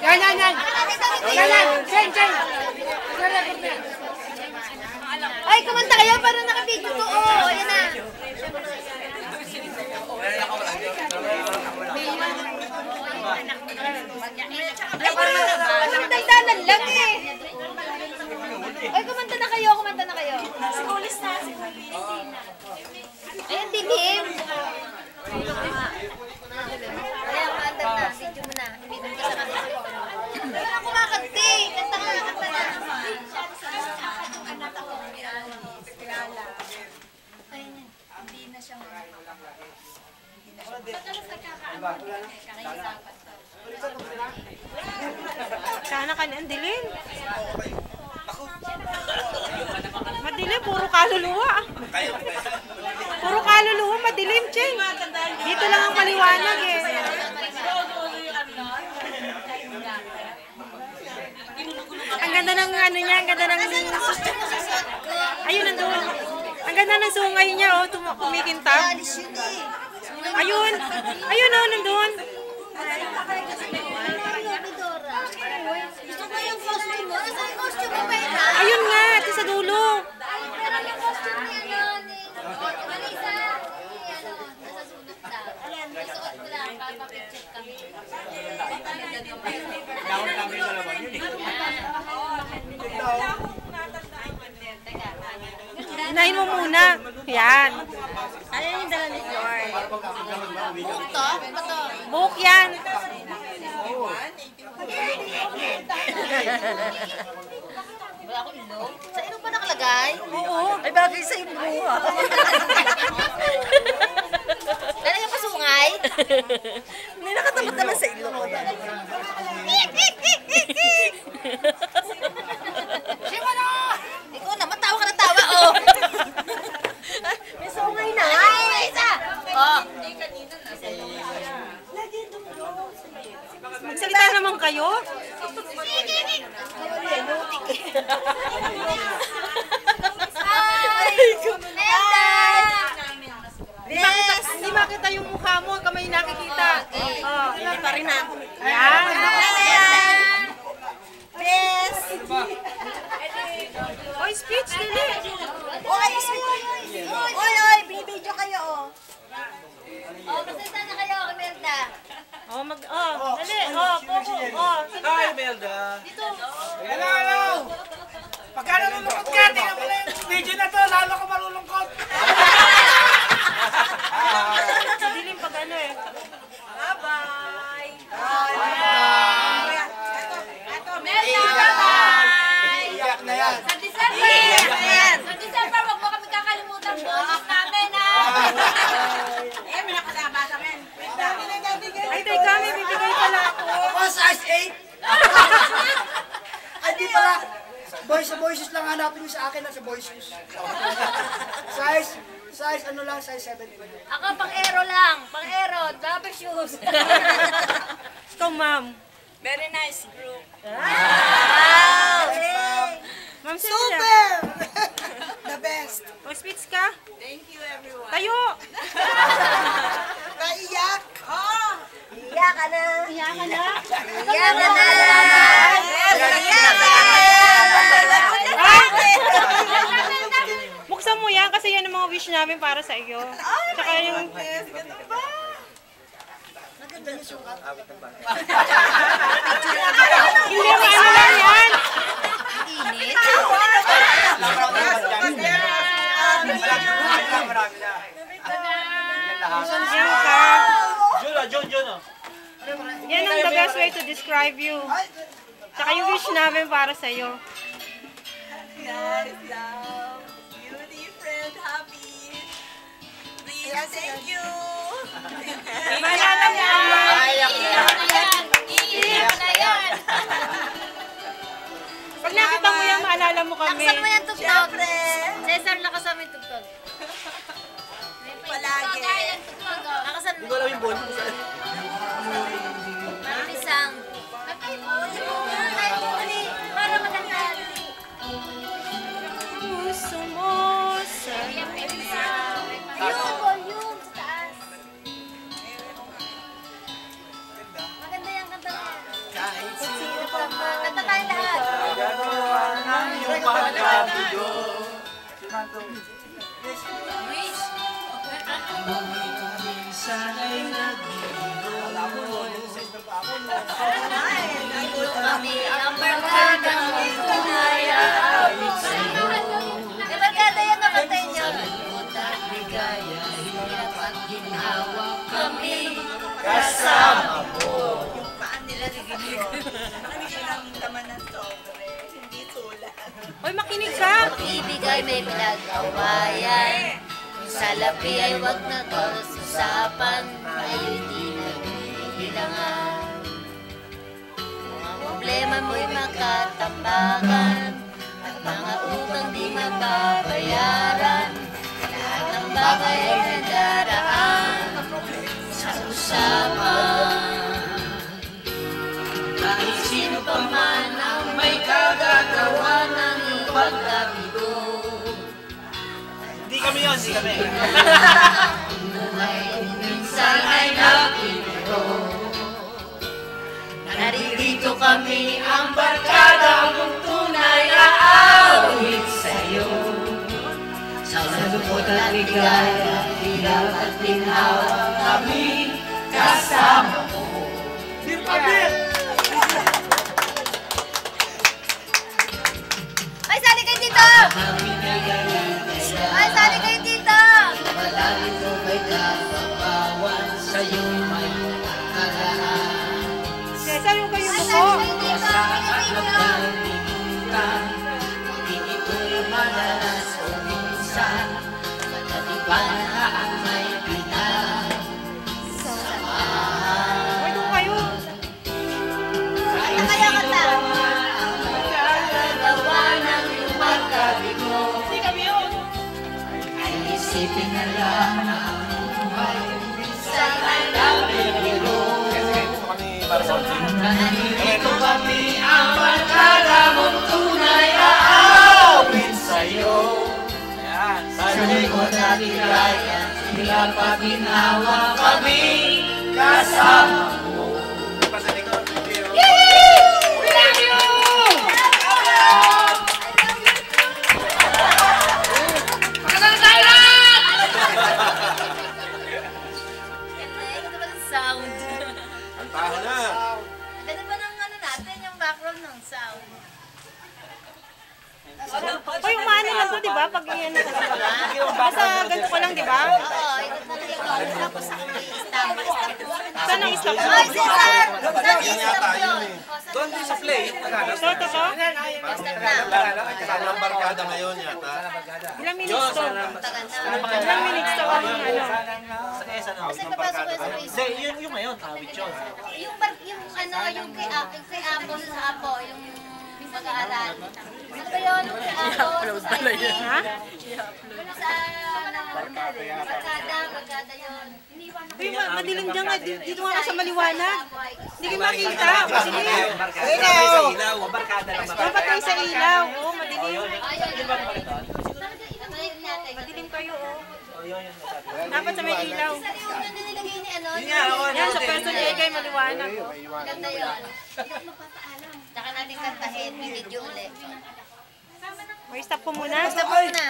Yan, yan, yan. Yan, yan. Chen, Chen. Ay, kumanta kayo para naka-video to. Oo, yan na. Dagdanan lang eh. Ay, kumanta na kayo, kumanta na kayo. Sikulis na, sikulis. Ayan, bibim. Ayan, kumanta na. Video mo na. Video mo sa kanila. Kaya kumakanti. Kanta ka, kanta na. Hindi na siya Sana ka na, ang dilim. Madilim, puro kaluluwa. Puro kaluluwa, madilim, Cheng. Dito lang ang maliwanag eh. Ang ganda ng ano niya, ang ganda ng... Ayun, nandun. Ang ganda ng sungay niya, oh, kumikintab. Ayun, ayun, oh, nandun. Gusto ko yung costume mo. Nasa yung costume mo ba yun? Ayun nga, ito sa dulo. Ay, pero yung costume niya ni Marisa. Nasa sulok daw. Isuot ko lang, papapicture kami. Unahin mo muna. Yan. Ano yung dala ni Flor? Ito? Ito? Buhok yan. Wala akong ilong. Sa ilong pa nakalagay? Oo. Ay, bagay sa ilong ha. Dala yung pasungay? Hindi nakatamad naman sa ilong ko yan. Simano! Ikaw naman, tawa ka na tawa, oh. May sungay na. Ay, isa! Oh. Magsalita naman kayo. Hindi makita yung mukha mo, kamay nakikita. Oh, hindi pa rin ako. Yan. Yes! Oy, speech, dili. Oy, oy, binibidyo kayo, oh. Oh, pasensya na kayo, Imelda. Oh, dali. Oh, popo. Oh, Hi, Melda. dito. Hello, hello. Pagka nalulungkot ka, tingnan mo na yung video na to, lalo ko malulungkot. Dilim pag ano eh. Bye-bye. Imelda, bye-bye! Iyak na yan. Sa December! Sa December, wag mo kami kakalimutan bonus namin, ha? Eh, may nakasama sa akin. Ay, teka, may bibigay pala ako. Ako, size 8. Ay, di pala. Boys sa boys lang hanapin niyo sa akin na sa boys shoes. Size ano lang, size 7. Ako, pang-aero lang. Pang-aero, rubber shoes. Ito, ma'am. Very nice group. Wow! Ma'am Celia. The best. O, speech ka? Thank you, everyone. Tayo. Naiyak. Iyak ka na. Iyak ka na. Iyak ka na. Buksan mo yan kasi yan ang mga wish namin para sa iyo. Tsaka yung... Hindi mo ano lang yan. Init. Yan ka. Jun. Yan ang the best way to describe you. Tsaka yung wish namin para sa iyo. Guys, love, beauty, friend, happy. Please, thank you. Maalala mo. Iyak na yan. Iyak na yan. Pag nakita mo yan, maalala mo kami. Lakasan mo yan, tugtog. Siyempre. Cesar, lakasan mo yung tugtog. Palagi. Lakasan mo. Hindi ko alam yung ball. Marisang. Para maganda. Puso mo sa... Yung volume sa taas. Maganda yung kanta na yan. magkabigo. Sana'y nagbibiro. Kami ang barkadang tunay aawit sa'yo. May barkada yan nakantay niyo. At ligaya, hirap at ginhawa kami kasama mo. Yung paan nila rigilig. Nararamdaman ng sobre. Hindi sulat. Hoy, makinig ka. Pag-ibig ay may pinag-awayan. Kung sa labi ay wag na toros usapan. Tayo'y di nagbibilangan. Kung ang problema mo'y makatambakan at mga utang di mababayaran, lahat ng bagay ay nadaraan sa usapan. Kahit sino pa man ang may kagagawa ng iyong pagkabigo. Hindi kami yun, hindi kami. Buhay minsan ay napiliro. Naririto kami ang barkada mong tunay aawit sa'yo. Sa lungkot at ligaya, hirap at ginhawa kami kasama mo. Ay, sali kayo dito! Ay, sali kayo dito! Malalim mo may kapapawan, sa'yo may nakakaraan. Cesar, yung kayo Ay, mo sali po. kayo dito! Nagkalimutan, di ito'y madalas o minsan, matatipan na ang may pinag. Hoy, doon kayo. Kanta kayo, kanta! Gawa ng iyong pagkabigo. Hindi kami yun. Ay isipin na lang na ang buhay minsan ay nabibiro. Nandito kami ang barkada mong tunay aawit sa'yo. Sa lungkot at ligaya, hirap at ginhawa kami kasama mo. Ganda ba ng sound? Ang taho na. Ganda ba ng ano natin, yung background ng sound? Hoy, umaano lang to, di ba? Pag iyan ka sa baka. Basta ganito ko lang, di ba? Oo, ito talaga yung tapos ako i-stop. Saan ang stop mo? Ay, Cesar! Saan yung stop yun? Doon din sa play. Ito, ito, ito. Stop na. Kasama ang barkada ngayon yata. Ilang minutes to? Tagal na. Ilang minutes to ang ano? Sa ESA na. Kasi papasok ko sa Facebook. Hindi, yung ngayon, awit yun. Yung ano, yung kay Apple sa Apo, yung mag-aaral. Ano ba yun? Yung kay Apple sa IT. Ha? Ano sa barkada yun. Uy, madilim dyan nga. Dito nga ka sa maliwanag. Hindi kayo makita. Madilim. Ilaw! Barkada lang ba? Dapat kayo sa ilaw. Oo, madilim. Madilim kayo, oh. Dapat sa may ilaw. Yung nilagay ni ano, Yan, sa pwesto ni Egay, maliwanag. Oh. ganda yun. Tsaka natin kantahin, video ulit. May stop ko muna. Basta muna.